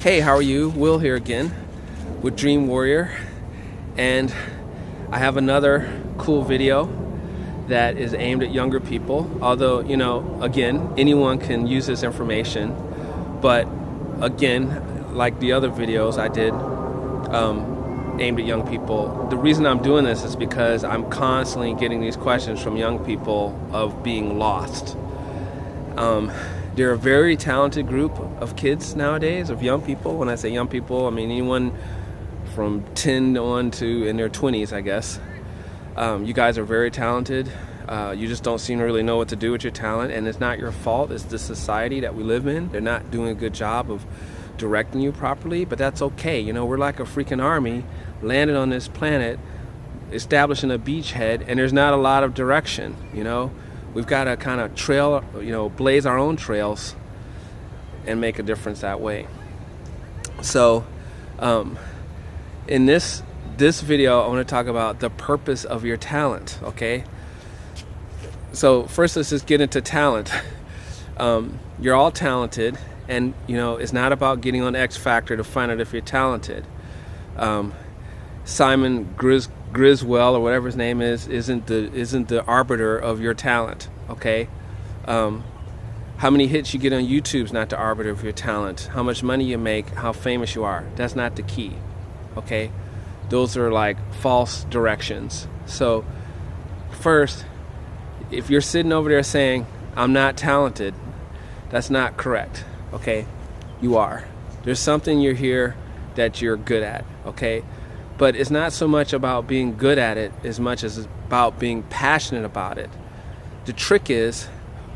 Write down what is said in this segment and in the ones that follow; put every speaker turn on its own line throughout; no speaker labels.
Hey, how are you? Will here again with Dream Warrior, and I have another cool video that is aimed at younger people. Although, again, anyone can use this information, but again, like the other videos I did aimed at young people, the reason I'm doing this is because I'm constantly getting these questions from young people of being lost. They're a very talented group of kids nowadays, of young people. When I say young people, I mean anyone from 10 on to in their 20s, I guess. You guys are very talented. You just don't seem to really know what to do with your talent, and it's not your fault. It's the society that we live in. They're not doing a good job of directing you properly, but that's okay. We're like a freaking army landed on this planet, establishing a beachhead, and there's not a lot of direction. We've got to kind of trail, blaze our own trails and make a difference that way. So in this video, I want to talk about the purpose of your talent, okay? So first, let's just get into talent. You're all talented, and it's not about getting on X Factor to find out if you're talented. Simon Griswell, or whatever his name is, isn't the arbiter of your talent, okay? How many hits you get on YouTube is not the arbiter of your talent. How much money you make, how famous you are, that's not the key, okay? Those are like false directions. So first, if you're sitting over there saying, I'm not talented, that's not correct, okay? You are. There's something you're here that you're good at, okay? But it's not so much about being good at it as much as it's about being passionate about it. The trick is,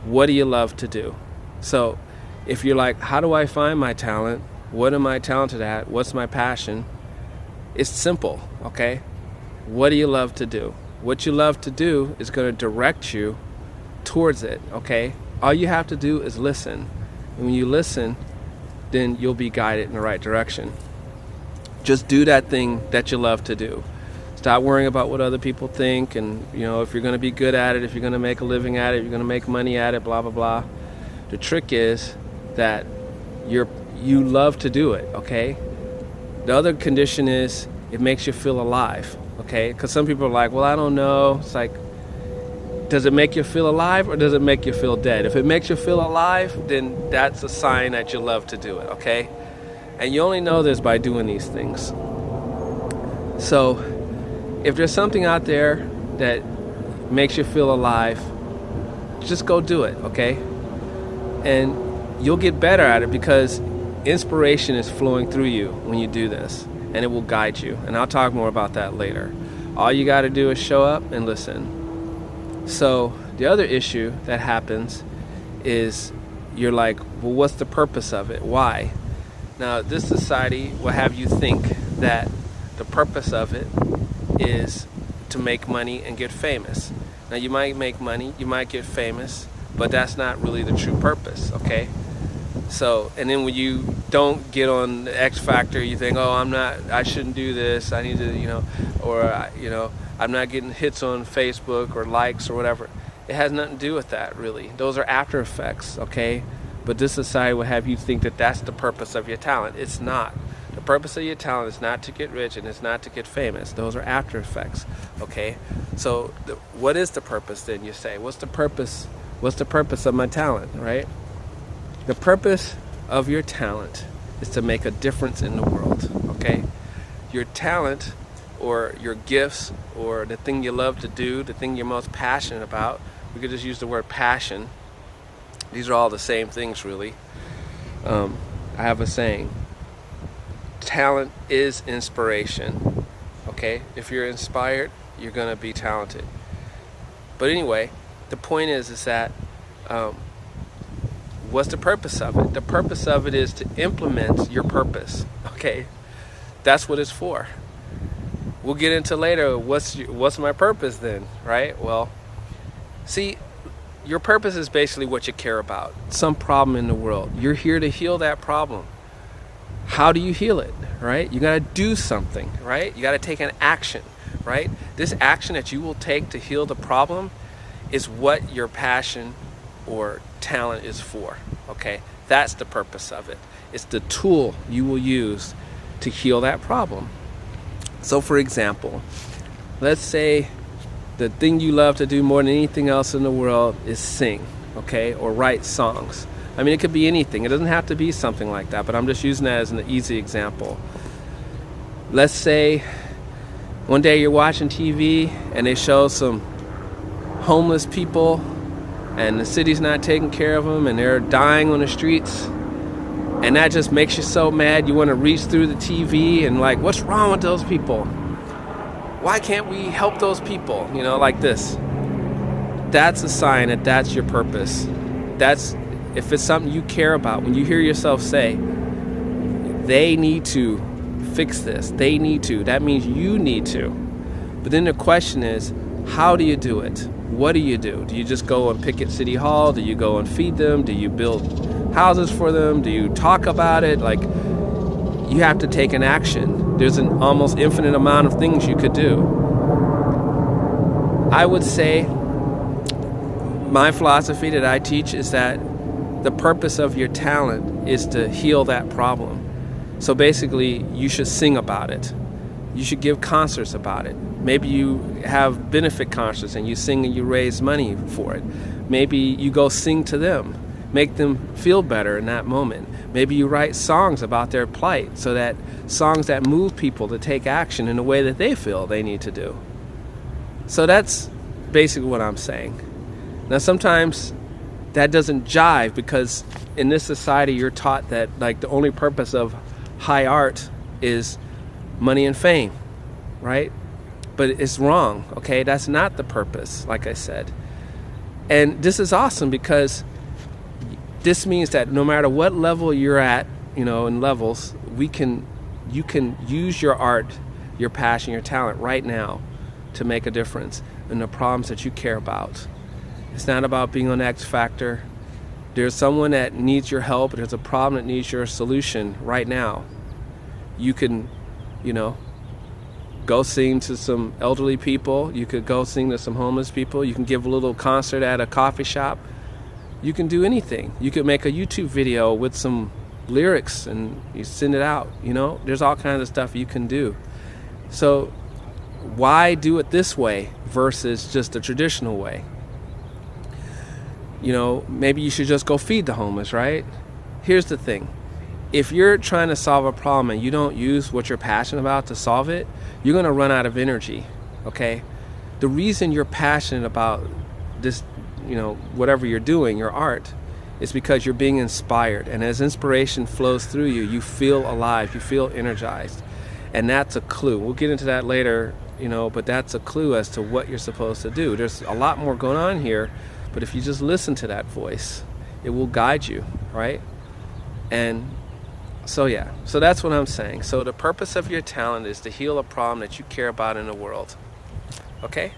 what do you love to do? So if you're like, how do I find my talent? What am I talented at? What's my passion? It's simple, okay? What do you love to do? What you love to do is going to direct you towards it, okay? All you have to do is listen. And when you listen, then you'll be guided in the right direction. Just do that thing that you love to do. Stop worrying about what other people think, and if you're going to be good at it, if you're going to make a living at it, you're going to make money at it, blah blah blah. The trick is that you love to do it, okay? The other condition is it makes you feel alive, okay? Because some people are like, well, I don't know. It's like, does it make you feel alive or does it make you feel dead? If it makes you feel alive, then that's a sign that you love to do it, okay? And you only know this by doing these things. So if there's something out there that makes you feel alive, just go do it, okay? And you'll get better at it because inspiration is flowing through you when you do this, and it will guide you. And I'll talk more about that later. All you got to do is show up and listen. So the other issue that happens is you're like, well, what's the purpose of it? Why? Now, this society will have you think that the purpose of it is to make money and get famous. Now, you might make money, you might get famous, but that's not really the true purpose, okay? So, and then when you don't get on the X Factor, you think, oh, I shouldn't do this, I need to, I'm not getting hits on Facebook or likes or whatever. It has nothing to do with that, really. Those are after effects, okay? But this society will have you think that that's the purpose of your talent. It's not. The purpose of your talent is not to get rich, and it's not to get famous. Those are after effects, okay? So what is the purpose then, you say? What's the purpose? What's the purpose of my talent, right? The purpose of your talent is to make a difference in the world, okay? Your talent or your gifts or the thing you love to do, the thing you're most passionate about, we could just use the word passion. These are all the same things, really. I have a saying. Talent is inspiration. Okay? If you're inspired, you're going to be talented. But anyway, the point is that what's the purpose of it? The purpose of it is to implement your purpose. Okay? That's what it's for. We'll get into later, what's my purpose then, right? Well, see, your purpose is basically what you care about. Some problem in the world. You're here to heal that problem. How do you heal it, right? You got to do something, right? You got to take an action, right? This action that you will take to heal the problem is what your passion or talent is for, okay? That's the purpose of it. It's the tool you will use to heal that problem. So for example, let's say the thing you love to do more than anything else in the world is sing, okay, or write songs. I mean, it could be anything. It doesn't have to be something like that, but I'm just using that as an easy example. Let's say one day you're watching TV and they show some homeless people and the city's not taking care of them and they're dying on the streets, and that just makes you so mad you want to reach through the TV and like, what's wrong with those people? Why can't we help those people? You know, like this. That's a sign that that's your purpose. That's, if it's something you care about, when you hear yourself say, they need to fix this, they need to, that means you need to. But then the question is, how do you do it? What do you do? Do you just go and picket City Hall? Do you go and feed them? Do you build houses for them? Do you talk about it? Like, you have to take an action. There's an almost infinite amount of things you could do. I would say my philosophy that I teach is that the purpose of your talent is to heal that problem. So basically, you should sing about it. You should give concerts about it. Maybe you have benefit concerts and you sing and you raise money for it. Maybe you go sing to them, make them feel better in that moment. Maybe you write songs about their plight, so that songs that move people to take action in a way that they feel they need to do. So that's basically what I'm saying. Now sometimes that doesn't jive, because in this society you're taught that like the only purpose of high art is money and fame, right? But it's wrong, okay? That's not the purpose, like I said. And this is awesome, because this means that no matter what level you're at, you know, in levels, you can use your art, your passion, your talent right now to make a difference in the problems that you care about. It's not about being on X Factor. There's someone that needs your help. There's a problem that needs your solution right now. You can, you know, go sing to some elderly people. You could go sing to some homeless people. You can give a little concert at a coffee shop. You can do anything. You could make a YouTube video with some lyrics and you send it out. You know, there's all kinds of stuff you can do. So why do it this way versus just the traditional way? You know, maybe you should just go feed the homeless, right? Here's the thing. If you're trying to solve a problem and you don't use what you're passionate about to solve it, you're going to run out of energy, okay? The reason you're passionate about this, you know, whatever you're doing, your art, is because you're being inspired. And as inspiration flows through you, you feel alive, you feel energized. And that's a clue. We'll get into that later, you know, but that's a clue as to what you're supposed to do. There's a lot more going on here, but if you just listen to that voice, it will guide you, right? And so yeah, so that's what I'm saying. So the purpose of your talent is to heal a problem that you care about in the world. Okay?